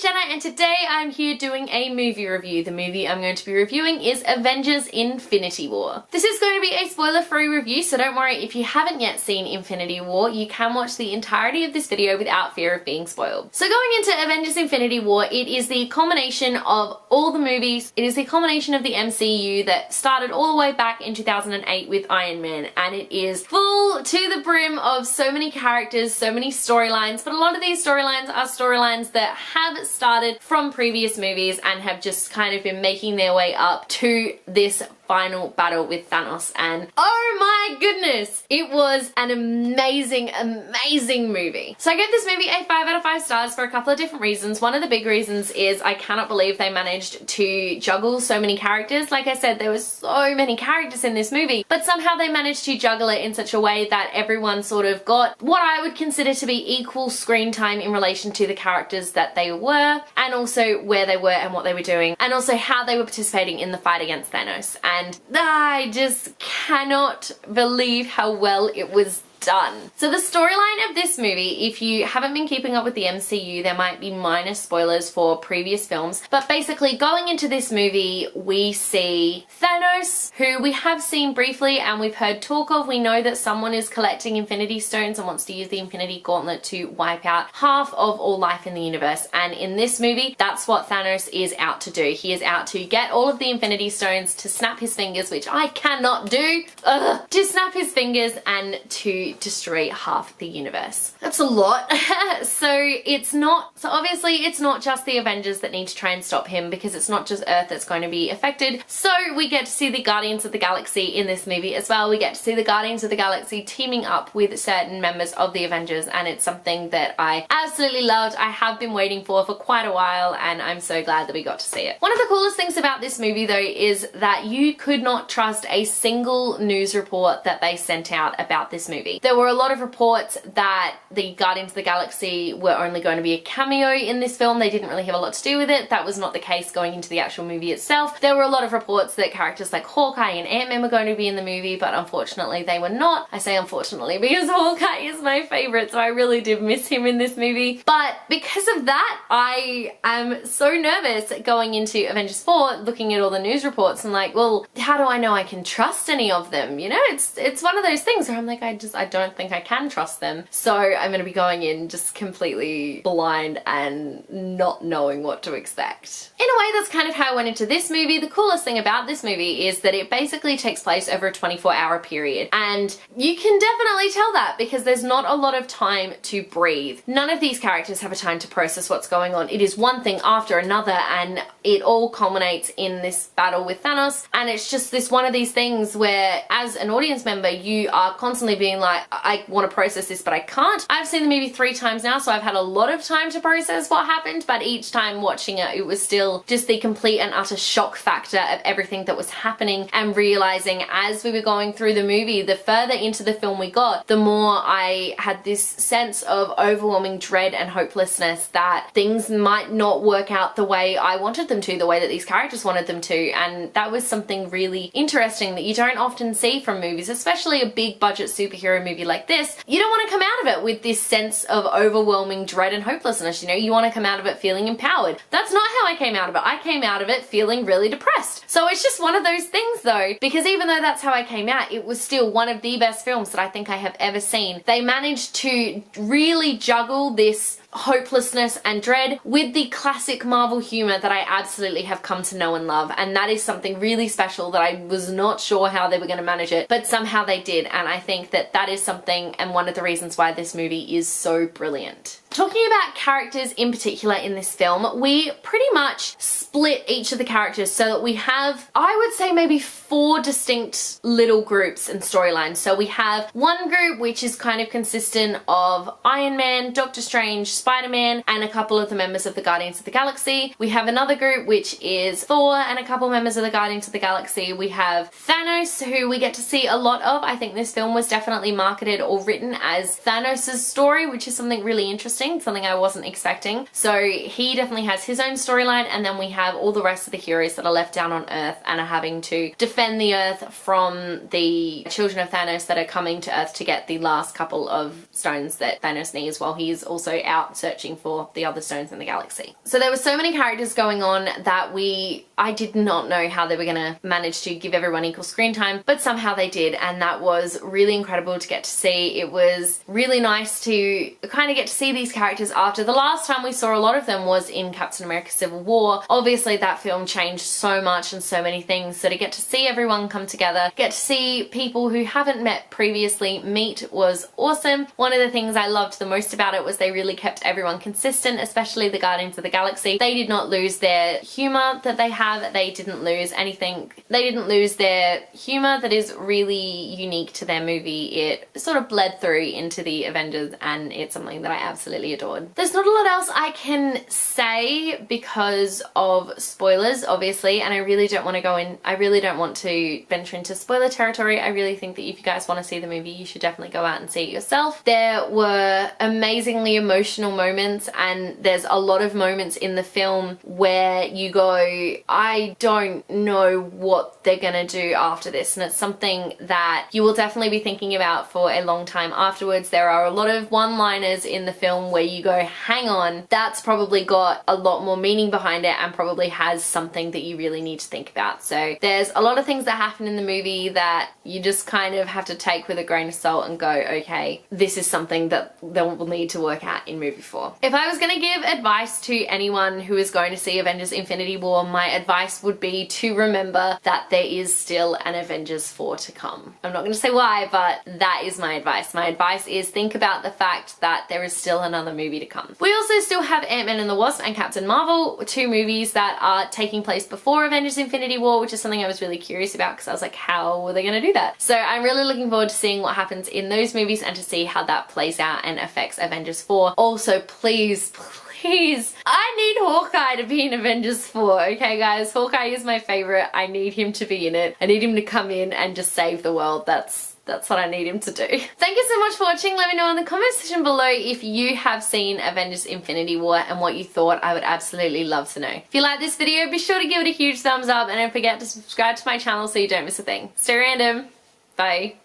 Jenna and today I'm here doing a movie review. The movie I'm going to be reviewing is Avengers Infinity War. This is going to be a spoiler-free review, so don't worry if you haven't yet seen Infinity War, you can watch the entirety of this video without fear of being spoiled. So going into Avengers Infinity War, it is the culmination of all the movies. It is the culmination of the MCU that started all the way back in 2008 with Iron Man, and it is full to the brim of so many characters, so many storylines, but a lot of these storylines are storylines that have started from previous movies and have just kind of been making their way up to this final battle with Thanos, and oh my goodness, it was an amazing movie. So I gave this movie a 5 out of 5 stars for a couple of different reasons. One of the big reasons is I cannot believe they managed to juggle so many characters. Like I said, there were so many characters in this movie, but somehow they managed to juggle it in such a way that everyone sort of got what I would consider to be equal screen time in relation to the characters that they were, and also where they were and what they were doing, and also how they were participating in the fight against Thanos. And I just cannot believe how well it was done. So the storyline of this movie, if you haven't been keeping up with the MCU, there might be minor spoilers for previous films, but basically going into this movie, we see Thanos, who we have seen briefly and we've heard talk of. We know that someone is collecting Infinity Stones and wants to use the Infinity Gauntlet to wipe out half of all life in the universe, and in this movie, that's what Thanos is out to do. He is out to get all of the Infinity Stones, to snap his fingers, which I cannot do, to snap his fingers and to destroy half the universe. That's a lot. So obviously it's not just the Avengers that need to try and stop him, because it's not just Earth that's going to be affected. So we get to see the Guardians of the Galaxy in this movie as well. We get to see the Guardians of the Galaxy teaming up with certain members of the Avengers, and it's something that I absolutely loved. I have been waiting for quite a while, and I'm so glad that we got to see it. One of the coolest things about this movie though is that you could not trust a single news report that they sent out about this movie. There were a lot of reports that the Guardians of the Galaxy were only going to be a cameo in this film. They didn't really have a lot to do with it. That was not the case going into the actual movie itself. There were a lot of reports that characters like Hawkeye and Ant-Man were going to be in the movie, but unfortunately they were not. I say unfortunately because Hawkeye is my favorite, so I really did miss him in this movie. But because of that, I am so nervous going into Avengers 4, looking at all the news reports and like, well, how do I know I can trust any of them? You know, it's one of those things where I'm like, I don't think I can trust them. So I'm going to be going in just completely blind and not knowing what to expect. In a way, that's kind of how I went into this movie. The coolest thing about this movie is that it basically takes place over a 24-hour period, and you can definitely tell that because there's not a lot of time to breathe. None of these characters have a time to process what's going on. It is one thing after another, and it all culminates in this battle with Thanos, and it's just this one of these things where as an audience member you are constantly being like, I want to process this but I can't. I've seen the movie 3 times now, so I've had a lot of time to process what happened, but each time watching it, it was still just the complete and utter shock factor of everything that was happening, and realizing as we were going through the movie, the further into the film we got, the more I had this sense of overwhelming dread and hopelessness that things might not work out the way I wanted them to, the way that these characters wanted them to, and that was something really interesting that you don't often see from movies, especially a big budget superhero movie like this. You don't want to come out of it with this sense of overwhelming dread and hopelessness, you know? You want to come out of it feeling empowered. That's not how I came out of it. I came out of it feeling really depressed. So it's just one of those things though, because even though that's how I came out, it was still one of the best films that I think I have ever seen. They managed to really juggle this hopelessness and dread with the classic Marvel humor that I absolutely have come to know and love, and that is something really special that I was not sure how they were going to manage it, but somehow they did, and I think that that is something and one of the reasons why this movie is so brilliant. Talking about characters in particular in this film, we pretty much split each of the characters so that we have, I would say, maybe 4 distinct little groups and storylines. So we have one group which is kind of consistent of Iron Man, Doctor Strange, Spider-Man, and a couple of the members of the Guardians of the Galaxy. We have another group which is Thor and a couple members of the Guardians of the Galaxy. We have Thanos, who we get to see a lot of. I think this film was definitely marketed or written as Thanos' story, which is something really interesting interesting, something I wasn't expecting. So he definitely has his own storyline, and then we have all the rest of the heroes that are left down on Earth and are having to defend the Earth from the children of Thanos that are coming to Earth to get the last couple of stones that Thanos needs, while he's also out searching for the other stones in the galaxy. So there were so many characters going on that I did not know how they were going to manage to give everyone equal screen time, but somehow they did, and that was really incredible to get to see. It was really nice to kind of get to see these characters after the last time we saw a lot of them was in Captain America Civil War. Obviously that film changed so much and so many things, so to get to see everyone come together, get to see people who haven't met previously meet was awesome. One of the things I loved the most about it was they really kept everyone consistent, especially the Guardians of the Galaxy. They did not lose their humor that they have. They didn't lose anything. They didn't lose their humor that is really unique to their movie. It sort of bled through into the Avengers, and it's something that I absolutely adored. There's not a lot else I can say because of spoilers, obviously, and I really don't want to venture into spoiler territory. I really think that if you guys want to see the movie, you should definitely go out and see it yourself. There were amazingly emotional moments, and there's a lot of moments in the film where you go, I don't know what they're gonna do after this, and it's something that you will definitely be thinking about for a long time afterwards. There are a lot of one-liners in the film where you go, hang on, that's probably got a lot more meaning behind it and probably has something that you really need to think about. So there's a lot of things that happen in the movie that you just kind of have to take with a grain of salt and go, okay, this is something that they'll need to work out in movie 4. If I was going to give advice to anyone who is going to see Avengers Infinity War, my advice would be to remember that there is still an Avengers 4 to come. I'm not going to say why, but that is my advice. My advice is think about the fact that there is still another movie to come. We also still have Ant-Man and the Wasp and Captain Marvel, 2 movies that are taking place before Avengers Infinity War, which is something I was really curious about because I was like, how are they going to do that? So I'm really looking forward to seeing what happens in those movies and to see how that plays out and affects Avengers 4. Also, please, I need Hawkeye to be in Avengers 4, okay guys? Hawkeye is my favorite. I need him to be in it. I need him to come in and just save the world. That's what I need him to do. Thank you so much for watching. Let me know in the comment section below if you have seen Avengers Infinity War and what you thought. I would absolutely love to know. If you like this video, be sure to give it a huge thumbs up and don't forget to subscribe to my channel so you don't miss a thing. Stay random. Bye.